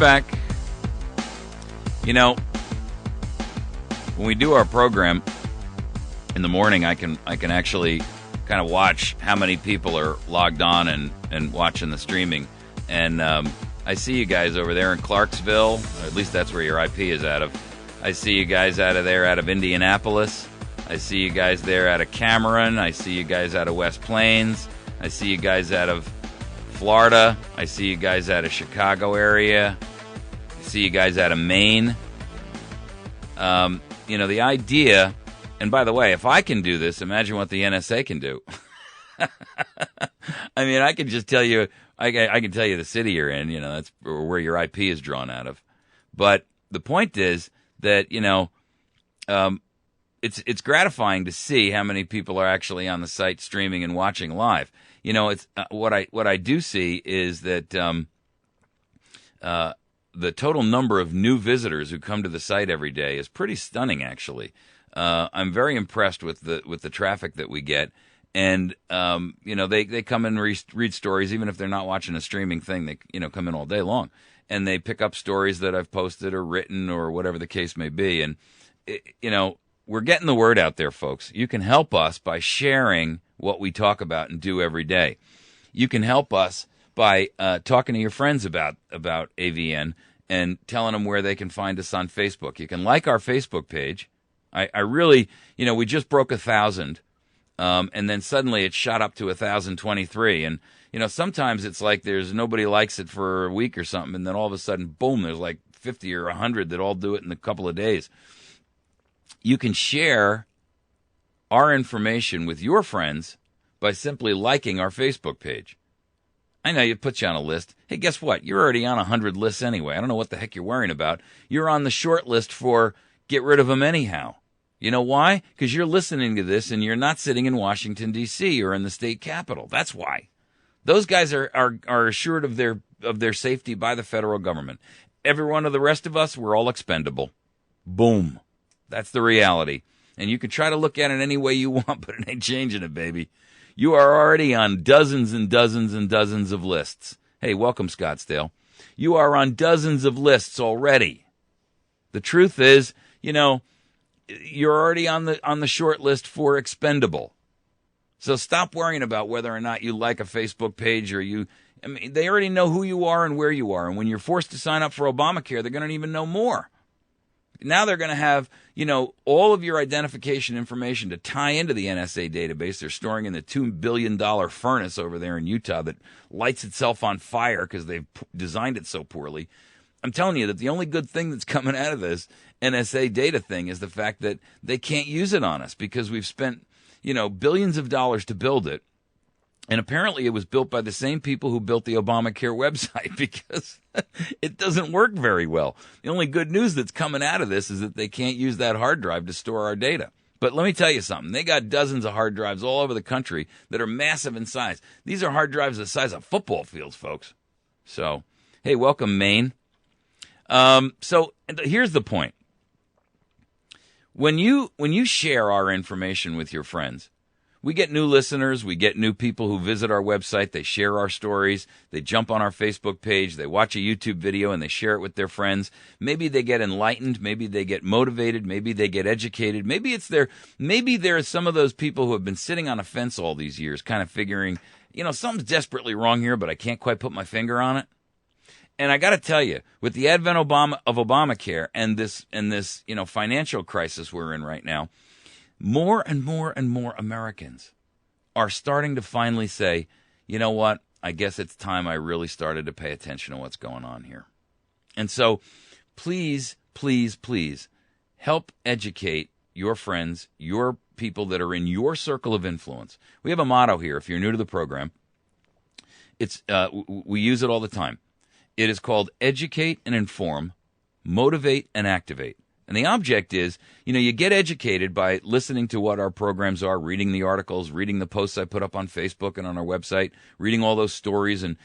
back. You know, when we do our program in the morning, I can actually kind of watch how many people are logged on and watching the streaming. And I see you guys over there in Clarksville, or at least that's where your IP is out of. I see you guys out of Indianapolis. I see you guys there out of Cameron. I see you guys out of West Plains. I see you guys out of Florida. I see you guys out of Chicago area. I see you guys out of Maine. You know, the idea, and by the way, if I can do this, imagine what the NSA can do. I mean, I can just tell you, I can tell you the city you're in, you know, that's where your IP is drawn out of. But the point is that, you know, it's gratifying to see how many people are actually on the site streaming and watching live. You know, it's what I do see is that the total number of new visitors who come to the site every day is pretty stunning. Actually, I'm very impressed with the traffic that we get, and you know, they come and read stories even if they're not watching a streaming thing. They come in all day long, and they pick up stories that I've posted or written or whatever the case may be, and you know. We're getting the word out there, folks. You can help us by sharing what we talk about and do every day. You can help us by talking to your friends about AVN and telling them where they can find us on Facebook. You can like our Facebook page. I really, you know, we just broke 1,000, and then suddenly it shot up to 1,023. And, you know, sometimes it's like there's nobody likes it for a week or something, and then all of a sudden, boom, there's like 50 or 100 that all do it in a couple of days. You can share our information with your friends by simply liking our Facebook page. I know it puts you on a list. Hey, guess what? You're already on 100 lists anyway. I don't know what the heck you're worrying about. You're on the short list for get rid of them anyhow. You know why? Because you're listening to this and you're not sitting in Washington, D.C. or in the state capitol. That's why. Those guys are assured of their safety by the federal government. Every one of the rest of us, we're all expendable. Boom. That's the reality. And you can try to look at it any way you want, but it ain't changing it, baby. You are already on dozens and dozens and dozens of lists. Hey, welcome, Scottsdale. You are on dozens of lists already. The truth is, you know, you're already on the short list for expendable. So stop worrying about whether or not you like a Facebook page or I mean, they already know who you are and where you are. And when you're forced to sign up for Obamacare, they're going to even know more. Now they're going to have, you know, all of your identification information to tie into the NSA database they're storing in the $2 billion furnace over there in Utah that lights itself on fire because they've designed it so poorly. I'm telling you that the only good thing that's coming out of this NSA data thing is the fact that they can't use it on us because we've spent, you know, billions of dollars to build it. And apparently it was built by the same people who built the Obamacare website because it doesn't work very well. The only good news that's coming out of this is that they can't use that hard drive to store our data. But let me tell you something. They got dozens of hard drives all over the country that are massive in size. These are hard drives the size of football fields, folks. So, hey, welcome, Maine. So here's the point. When you share our information with your friends, we get new listeners. We get new people who visit our website. They share our stories. They jump on our Facebook page. They watch a YouTube video and they share it with their friends. Maybe they get enlightened. Maybe they get motivated. Maybe they get educated. Maybe there are some of those people who have been sitting on a fence all these years, kind of figuring, you know, something's desperately wrong here, but I can't quite put my finger on it. And I got to tell you, with the advent of Obamacare and this, you know, financial crisis we're in right now, more and more and more Americans are starting to finally say, you know what, I guess it's time I really started to pay attention to what's going on here. And so please, please, please help educate your friends, your people that are in your circle of influence. We have a motto here, if you're new to the program. We use it all the time. It is called educate and inform, motivate and activate. And the object is, you know, you get educated by listening to what our programs are, reading the articles, reading the posts I put up on Facebook and on our website, reading all those stories. And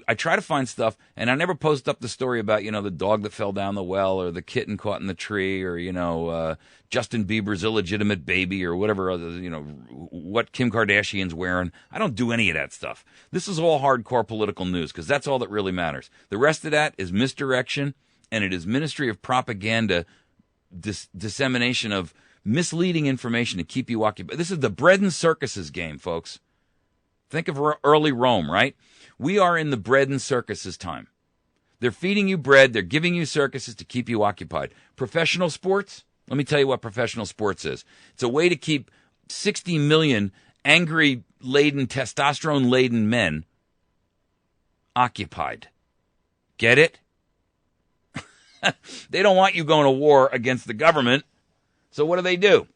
I try to find stuff, and I never post up the story about, you know, the dog that fell down the well or the kitten caught in the tree or, you know, Justin Bieber's illegitimate baby or whatever other, you know, what Kim Kardashian's wearing. I don't do any of that stuff. This is all hardcore political news because that's all that really matters. The rest of that is misdirection, and it is Ministry of Propaganda dissemination of misleading information to keep you occupied. This is the bread and circuses game, folks. Think of early Rome, right? We are in the bread and circuses time. They're feeding you bread. They're giving you circuses to keep you occupied. Professional sports? Let me tell you what professional sports is. It's a way to keep 60 million angry-laden, testosterone-laden men occupied. Get it? They don't want you going to war against the government. So what do?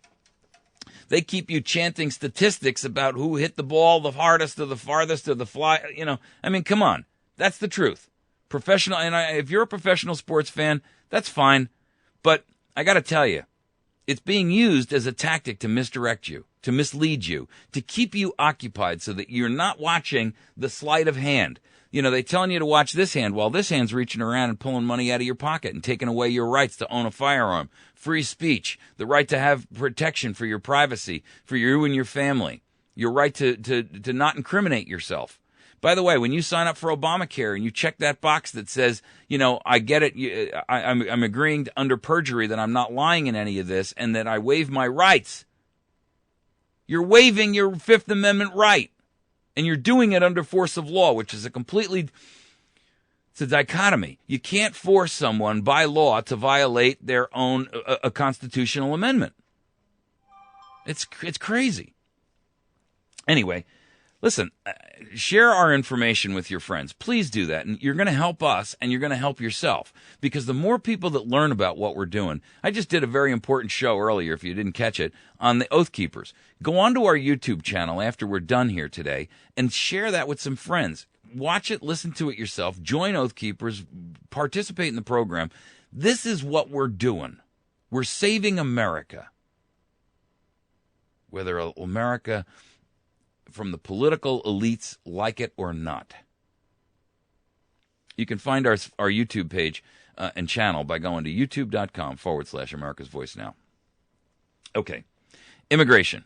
They keep you chanting statistics about who hit the ball the hardest or the farthest or the fly. I mean, come on. That's the truth. Professional, and if you're a professional sports fan, that's fine. But I got to tell you, it's being used as a tactic to misdirect you, to mislead you, to keep you occupied so that you're not watching the sleight of hand. They're telling you to watch this hand while this hand's reaching around and pulling money out of your pocket and taking away your rights to own a firearm, free speech, the right to have protection for your privacy, for you and your family, your right to not incriminate yourself. By the way, when you sign up for Obamacare and you check that box that says, I get it, I'm agreeing under perjury that I'm not lying in any of this and that I waive my rights, you're waiving your Fifth Amendment right. And you're doing it under force of law, which is it's a dichotomy. You can't force someone by law to violate their own a constitutional amendment. It's crazy. Anyway, listen, share our information with your friends. Please do that. And you're going to help us and you're going to help yourself. Because the more people that learn about what we're doing, I just did a very important show earlier, if you didn't catch it, on the Oath Keepers. Go onto our YouTube channel after we're done here today and share that with some friends. Watch it, listen to it yourself, join Oath Keepers, participate in the program. This is what we're doing. We're saving America. Whether America from the political elites like it or not. You can find our YouTube page and channel by going to youtube.com/America's Voice Now. Okay. Immigration.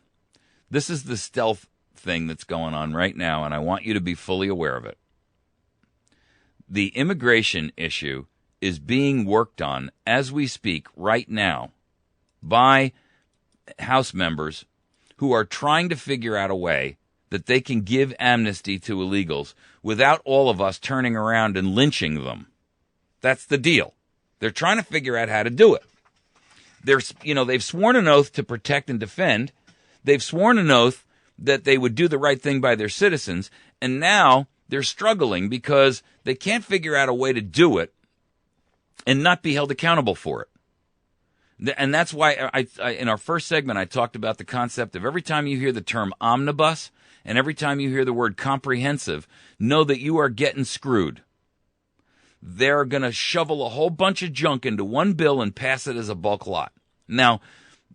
This is the stealth thing that's going on right now, and I want you to be fully aware of it. The immigration issue is being worked on as we speak right now by House members who are trying to figure out a way that they can give amnesty to illegals without all of us turning around and lynching them. That's the deal. They're trying to figure out how to do it. They've sworn an oath to protect and defend. They've sworn an oath that they would do the right thing by their citizens, and now they're struggling because they can't figure out a way to do it and not be held accountable for it. And that's why I in our first segment, I talked about the concept of every time you hear the term omnibus and every time you hear the word comprehensive, know that you are getting screwed. They're going to shovel a whole bunch of junk into one bill and pass it as a bulk lot. Now,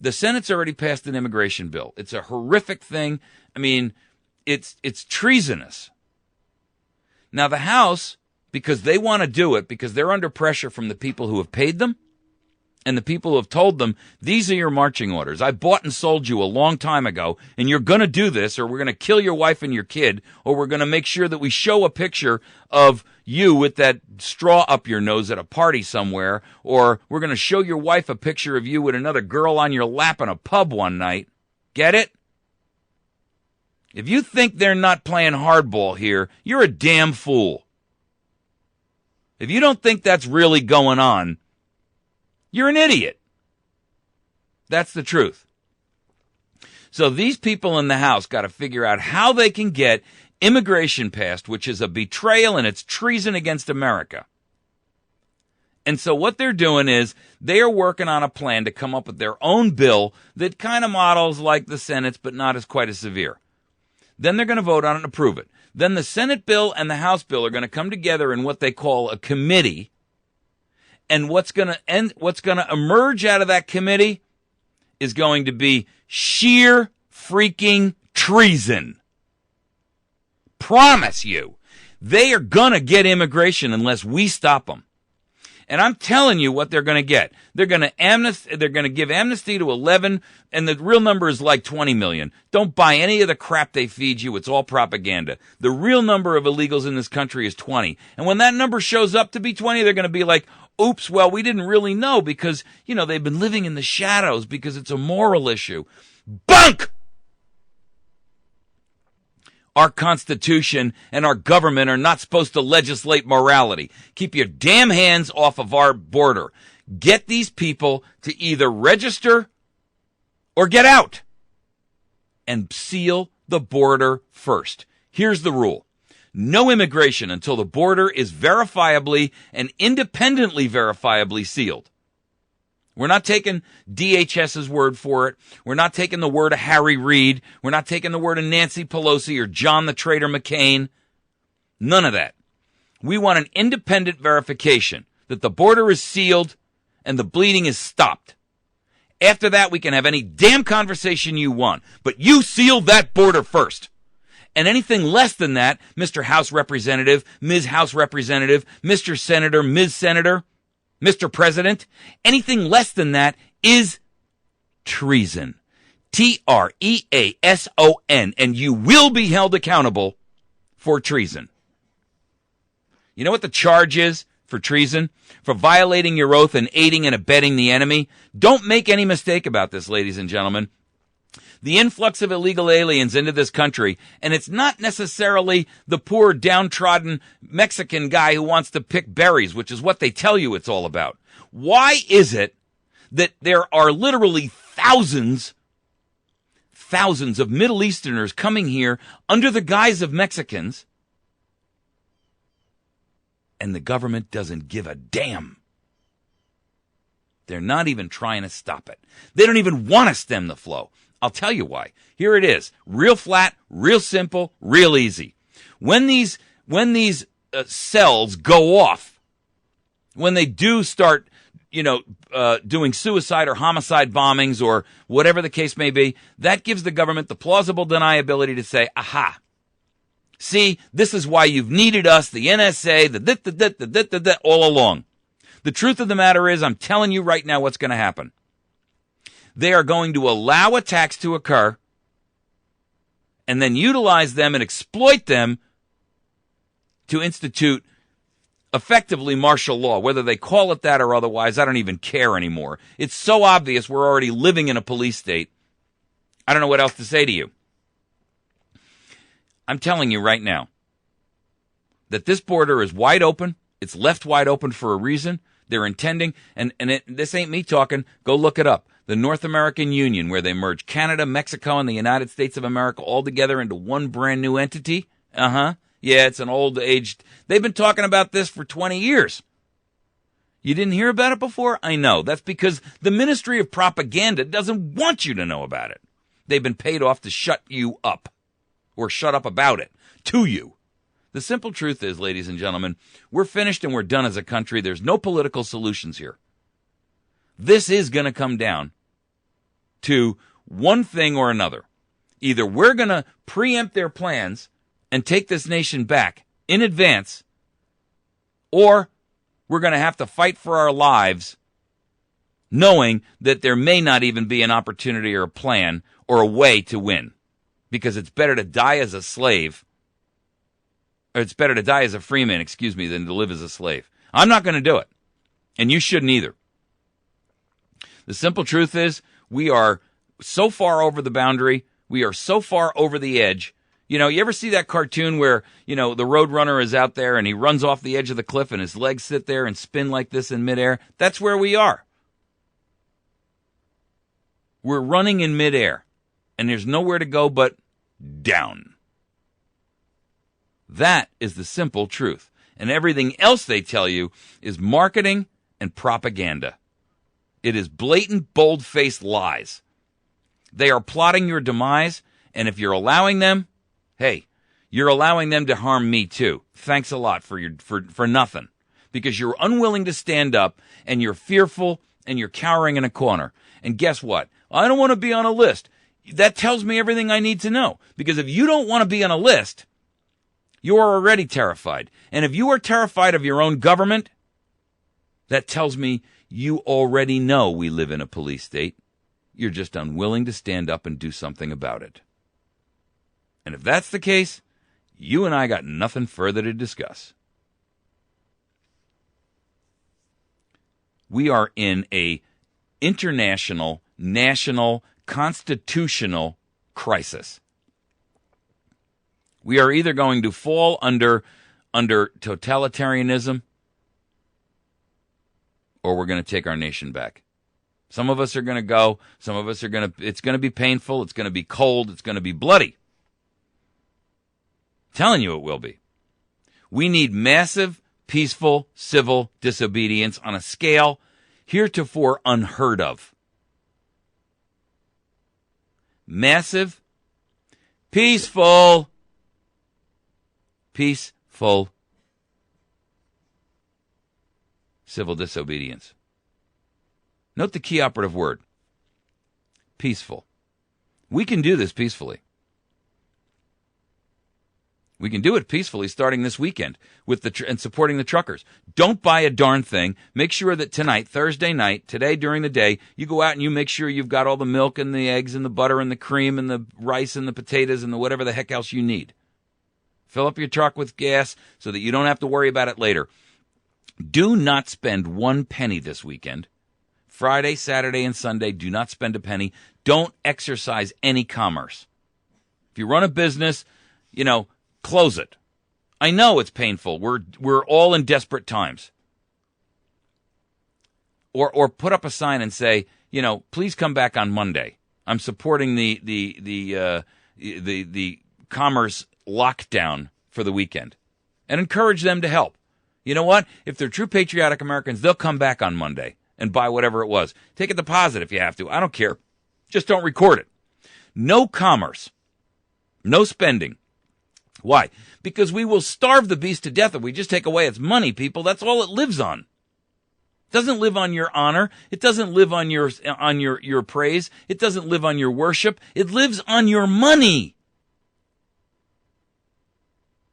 the Senate's already passed an immigration bill. It's a horrific thing. I mean, it's treasonous. Now, the House, because they want to do it, because they're under pressure from the people who have paid them, and the people who have told them, these are your marching orders. I bought and sold you a long time ago, and you're going to do this, or we're going to kill your wife and your kid, or we're going to make sure that we show a picture of you with that straw up your nose at a party somewhere, or we're going to show your wife a picture of you with another girl on your lap in a pub one night. Get it? If you think they're not playing hardball here, you're a damn fool. If you don't think that's really going on, you're an idiot. That's the truth. So these people in the House got to figure out how they can get immigration passed, which is a betrayal and it's treason against America. And so what they're doing is they are working on a plan to come up with their own bill that kind of models like the Senate's, but not as quite as severe. Then they're going to vote on it and approve it. Then the Senate bill and the House bill are going to come together in what they call a committee. And what's going to emerge out of that committee is going to be sheer freaking treason. Promise you. They are going to get immigration unless we stop them. And I'm telling you what they're going to get. They're going to give amnesty to 11, and the real number is like 20 million. Don't buy any of the crap they feed you. It's all propaganda. The real number of illegals in this country is 20. And when that number shows up to be 20, they're going to be like, oops, well, we didn't really know because, they've been living in the shadows because it's a moral issue. Bunk! Our Constitution and our government are not supposed to legislate morality. Keep your damn hands off of our border. Get these people to either register or get out. And seal the border first. Here's the rule. No immigration until the border is verifiably and independently verifiably sealed. We're not taking DHS's word for it. We're not taking the word of Harry Reid. We're not taking the word of Nancy Pelosi or John the Traitor McCain. None of that. We want an independent verification that the border is sealed and the bleeding is stopped. After that, we can have any damn conversation you want. But you seal that border first. And anything less than that, Mr. House Representative, Ms. House Representative, Mr. Senator, Ms. Senator, Mr. President, anything less than that is treason. Treason. And you will be held accountable for treason. You know what the charge is for treason? For violating your oath and aiding and abetting the enemy? Don't make any mistake about this, ladies and gentlemen. The influx of illegal aliens into this country, and it's not necessarily the poor, downtrodden Mexican guy who wants to pick berries, which is what they tell you it's all about. Why is it that there are literally thousands of Middle Easterners coming here under the guise of Mexicans, and the government doesn't give a damn? They're not even trying to stop it. They don't even want to stem the flow. I'll tell you why. Here it is. Real flat, real simple, real easy. When these cells go off, when they do start, doing suicide or homicide bombings or whatever the case may be, that gives the government the plausible deniability to say, aha, see, this is why you've needed us, the NSA, the all along. The truth of the matter is, I'm telling you right now what's going to happen. They are going to allow attacks to occur and then utilize them and exploit them to institute effectively martial law. Whether they call it that or otherwise, I don't even care anymore. It's so obvious we're already living in a police state. I don't know what else to say to you. I'm telling you right now that this border is wide open. It's left wide open for a reason. They're intending, this ain't me talking, go look it up. The North American Union, where they merge Canada, Mexico, and the United States of America all together into one brand new entity. Yeah, it's an old aged. They've been talking about this for 20 years. You didn't hear about it before? I know. That's because the Ministry of Propaganda doesn't want you to know about it. They've been paid off to shut you up, or shut up about it to you. The simple truth is, ladies and gentlemen, we're finished and we're done as a country. There's no political solutions here. This is going to come down to one thing or another. Either we're going to preempt their plans and take this nation back in advance, or we're going to have to fight for our lives knowing that there may not even be an opportunity or a plan or a way to win. Because it's better to die as a slave, or it's better to die as a free man, than to live as a slave. I'm not going to do it. And you shouldn't either. The simple truth is, we are so far over the boundary. We are so far over the edge. You ever see that cartoon where, the Roadrunner is out there and he runs off the edge of the cliff and his legs sit there and spin like this in midair? That's where we are. We're running in midair and there's nowhere to go but down. That is the simple truth. And everything else they tell you is marketing and propaganda. It is blatant, bold-faced lies. They are plotting your demise, and if you're allowing them, hey, you're allowing them to harm me too. Thanks a lot for nothing. Because you're unwilling to stand up, and you're fearful, and you're cowering in a corner. And guess what? I don't want to be on a list. That tells me everything I need to know. Because if you don't want to be on a list, you are already terrified. And if you are terrified of your own government, That tells me you already know we live in a police state. You're just unwilling to stand up and do something about it. And if that's the case, you and I got nothing further to discuss. We are in a international, national, constitutional crisis. We are either going to fall under totalitarianism, or we're going to take our nation back. Some of us are going to go. Some of us are going to, it's going to be painful. It's going to be cold. It's going to be bloody. I'm telling you it will be. We need massive, peaceful, civil disobedience on a scale heretofore unheard of. Massive, peaceful civil disobedience. Note the key operative word, peaceful. We can do this peacefully. We can do it peacefully starting this weekend with and supporting the truckers. Don't buy a darn thing. Make sure that tonight, Thursday night, today during the day, you go out and you make sure you've got all the milk and the eggs and the butter and the cream and the rice and the potatoes and the whatever the heck else you need. Fill up your truck with gas so that you don't have to worry about it later. Do not spend 1 penny this weekend. Friday, Saturday, and Sunday, do not spend a penny. Don't exercise any commerce. If you run a business, close it. I know it's painful. We're all in desperate times. Or put up a sign and say, please come back on Monday. I'm supporting the commerce lockdown for the weekend, and encourage them to help. You know what? If they're true patriotic Americans, they'll come back on Monday and buy whatever it was. Take a deposit if you have to. I don't care. Just don't record it. No commerce. No spending. Why? Because we will starve the beast to death if we just take away its money, people. That's all it lives on. It doesn't live on your honor. It doesn't live on your praise. It doesn't live on your worship. It lives on your money.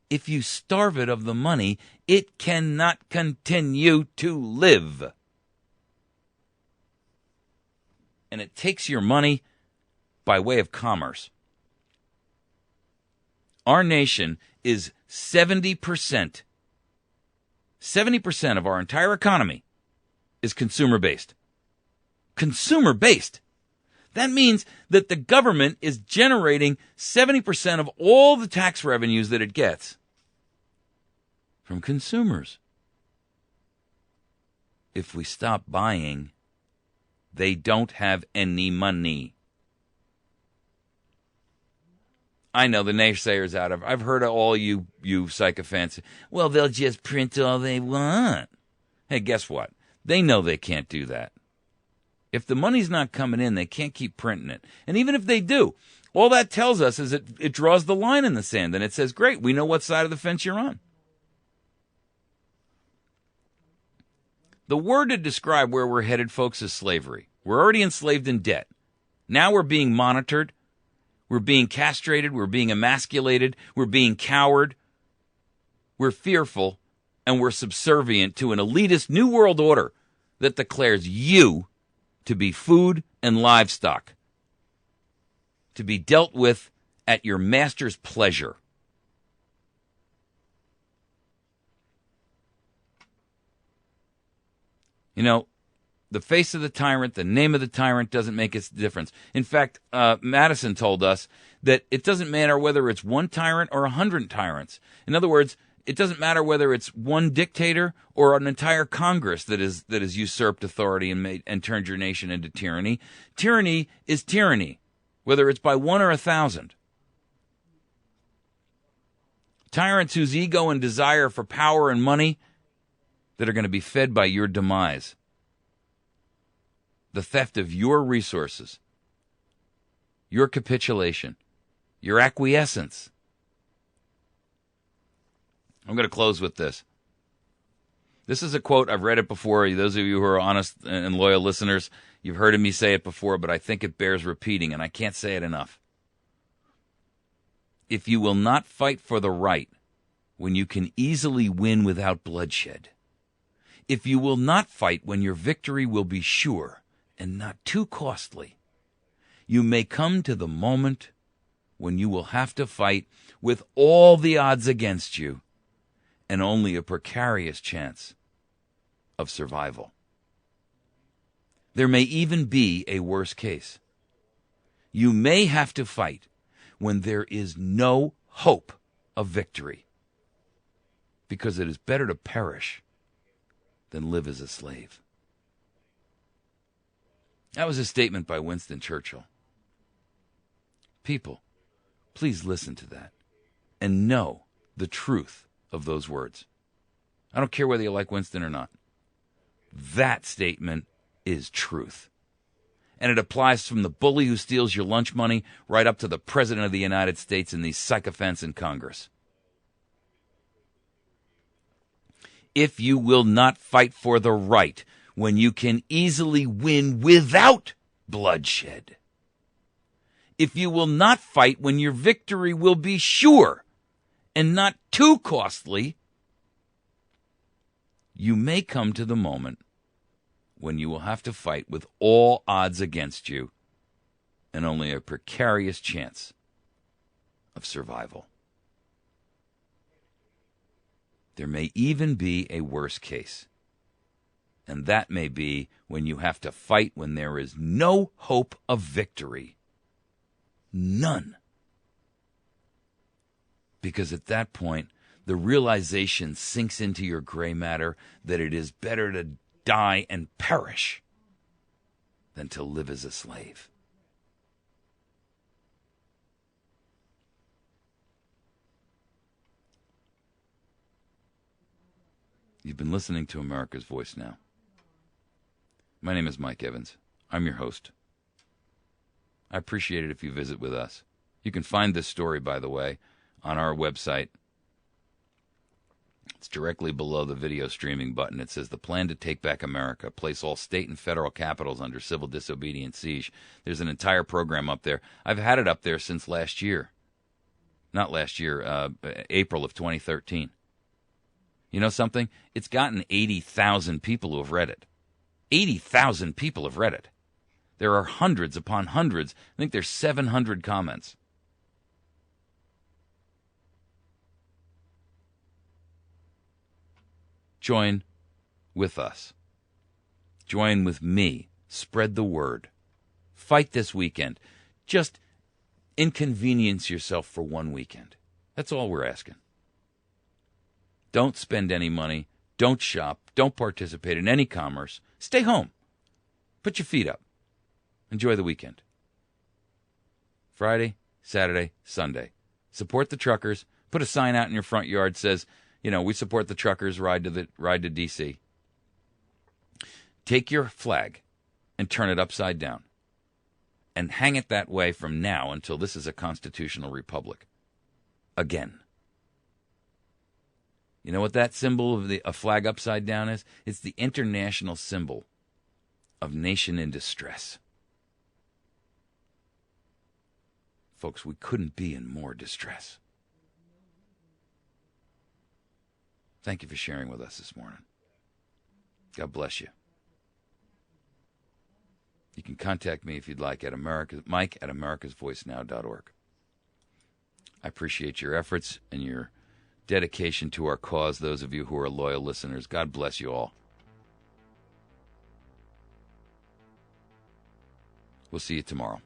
If you starve it of the money, it cannot continue to live. And it takes your money by way of commerce. Our nation is 70%. 70% of our entire economy is consumer-based. Consumer-based. That means that the government is generating 70% of all the tax revenues that it gets from consumers. If we stop buying, they don't have any money. I know the naysayers out of. I've heard of all you sycophants. Well, they'll just print all they want. Hey, guess what? They know they can't do that. If the money's not coming in, they can't keep printing it. And even if they do, all that tells us is it draws the line in the sand, and it says, great, we know what side of the fence you're on. The word to describe where we're headed, folks, is slavery. We're already enslaved in debt. Now we're being monitored. We're being castrated. We're being emasculated. We're being cowed. We're fearful, and we're subservient to an elitist new world order that declares you to be food and livestock, to be dealt with at your master's pleasure. The face of the tyrant, the name of the tyrant doesn't make a difference. In fact, Madison told us that it doesn't matter whether it's one tyrant or 100 tyrants. In other words, it doesn't matter whether it's one dictator or an entire Congress that is usurped authority and turned your nation into tyranny. Tyranny is tyranny, whether it's by 1 or 1,000. Tyrants whose ego and desire for power and money that are going to be fed by your demise. The theft of your resources, your capitulation, your acquiescence. I'm going to close with this. This is a quote. I've read it before. Those of you who are honest and loyal listeners, you've heard me say it before, but I think it bears repeating, and I can't say it enough. If you will not fight for the right when you can easily win without bloodshed, If you will not fight when your victory will be sure and not too costly, you may come to the moment when you will have to fight with all the odds against you and only a precarious chance of survival. There may even be a worse case. You may have to fight when there is no hope of victory, because it is better to perish than live as a slave. That was a statement by Winston Churchill. People, please listen to that and know the truth of those words. I don't care whether you like Winston or not. That statement is truth. And it applies from the bully who steals your lunch money right up to the President of the United States and these sycophants in Congress. If you will not fight for the right when you can easily win without bloodshed, if you will not fight when your victory will be sure and not too costly, you may come to the moment when you will have to fight with all odds against you and only a precarious chance of survival. There may even be a worse case, and that may be when you have to fight when there is no hope of victory. None. Because at that point, the realization sinks into your gray matter that it is better to die and perish than to live as a slave. You've been listening to America's Voice Now. My name is Mike Evans. I'm your host. I appreciate it if you visit with us. You can find this story, by the way, on our website. It's directly below the video streaming button. It says, "The plan to take back America, place all state and federal capitals under civil disobedience siege." There's an entire program up there. I've had it up there since last year. Not last year, April of 2013. You know something? It's gotten 80,000 people who have read it. 80,000 people have read it. There are hundreds upon hundreds. I think there's 700 comments. Join with us. Join with me. Spread the word. Fight this weekend. Just inconvenience yourself for one weekend. That's all we're asking. Don't spend any money. Don't shop. Don't participate in any commerce. Stay home. Put your feet up. Enjoy the weekend. Friday, Saturday, Sunday. Support the truckers. Put a sign out in your front yard that says, we support the truckers, ride to D.C. Take your flag and turn it upside down. And hang it that way from now until this is a constitutional republic. Again. You know what that symbol of a flag upside down is? It's the international symbol of nation in distress. Folks, we couldn't be in more distress. Thank you for sharing with us this morning. God bless you. You can contact me if you'd like at Mike at americasvoicenow.org. I appreciate your efforts and your dedication to our cause, those of you who are loyal listeners. God bless you all. We'll see you tomorrow.